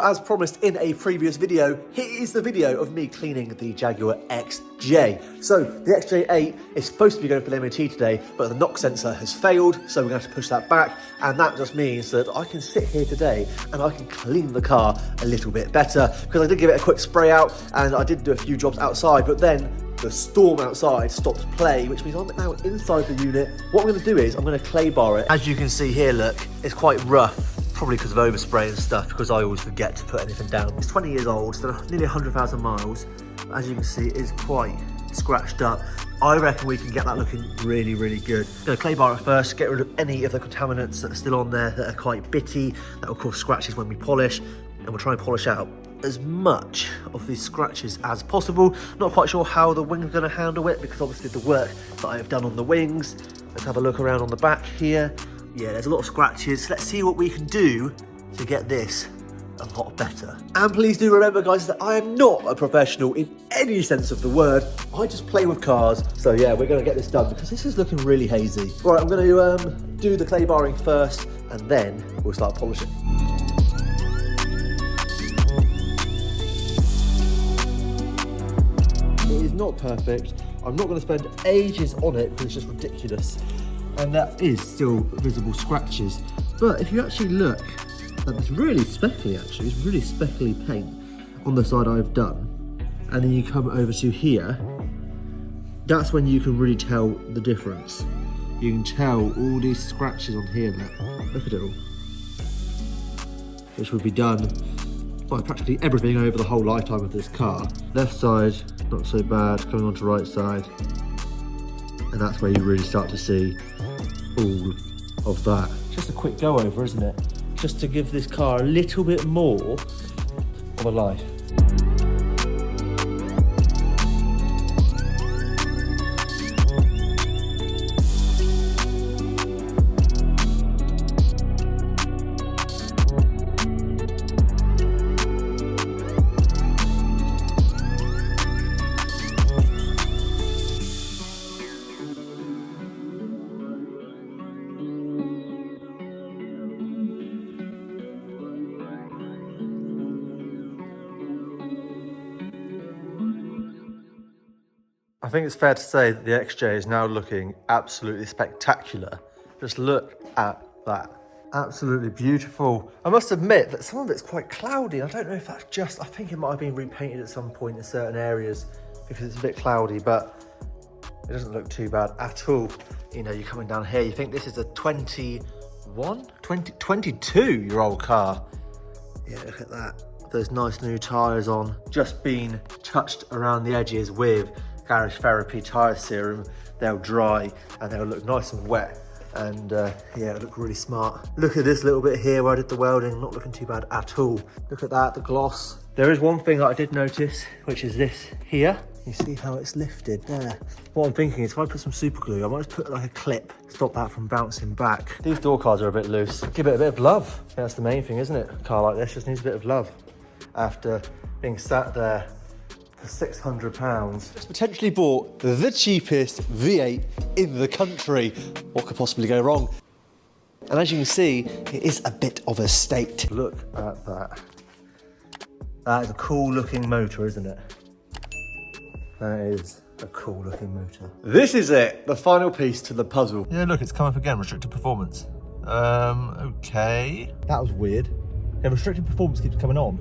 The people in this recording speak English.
As promised in a previous video, here is the video of me cleaning the Jaguar XJ. So the XJ8 is supposed to be going for the MOT today, but the knock sensor has failed, so we're going to have to push that back, and that just means that I can sit here today and I can clean the car a little bit better, because I did give it a quick spray out and I did do a few jobs outside, but then the storm outside stopped play, which means I'm now inside the unit. What I'm going to do is I'm going to clay bar it. As you can see here, look, it's quite rough. Probably because of overspray and stuff, because I always forget to put anything down. It's 20 years old, so nearly 100,000 miles. As you can see, it is quite scratched up. I reckon we can get that looking really, really good. I'm going to clay bar it first, get rid of any of the contaminants that are still on there that are quite bitty, that will cause scratches when we polish, and we'll try and polish out as much of these scratches as possible. Not quite sure how the wings are going to handle it, because obviously the work that I have done on the wings. Let's have a look around on the back here. Yeah, there's a lot of scratches. Let's see what we can do to get this a lot better. And please do remember, guys, that I am not a professional in any sense of the word. I just play with cars. So yeah, we're going to get this done because this is looking really hazy. All right, I'm going to do the clay barring first, and then we'll start polishing. It is not perfect. I'm not going to spend ages on it because it's just ridiculous. And that is still visible scratches. But if you actually look, it's really speckly actually, it's really speckly paint on the side I've done. And then you come over to here, that's when you can really tell the difference. You can tell all these scratches on here, look at it all. Which would be done by practically everything over the whole lifetime of this car. Left side, not so bad, coming on to right side. And that's where you really start to see all of that. Just a quick go over, isn't it? Just to give this car a little bit more of a life. I think it's fair to say that the XJ is now looking absolutely spectacular. Just look at that. Absolutely beautiful. I must admit that some of it's quite cloudy. I don't know if that's just, I think it might have been repainted at some point in certain areas because it's a bit cloudy, but it doesn't look too bad at all. You know, you're coming down here, you think this is a 22-year-old car. Yeah, look at that. Those nice new tyres on. Just been touched around the edges with Garage Therapy tyre serum. They'll dry and they'll look nice and wet, and yeah, it'll look really smart. Look at this little bit here where I did the welding, not looking too bad at all. Look at that, the gloss. There is one thing that I did notice, which is this here. You see how it's lifted there? What I'm thinking is if I put some super glue, I might just put like a clip, stop that from bouncing back. These door cards are a bit loose. Give it a bit of love. That's the main thing, isn't it? A car like this just needs a bit of love after being sat there for £600. Just potentially bought the cheapest V8 in the country. What could possibly go wrong? And as you can see, it is a bit of a state. Look at that. That is a cool looking motor, isn't it? That is a cool looking motor. This is it, the final piece to the puzzle. Yeah, look, it's come up again, restricted performance. Okay. That was weird. Yeah, restricted performance keeps coming on.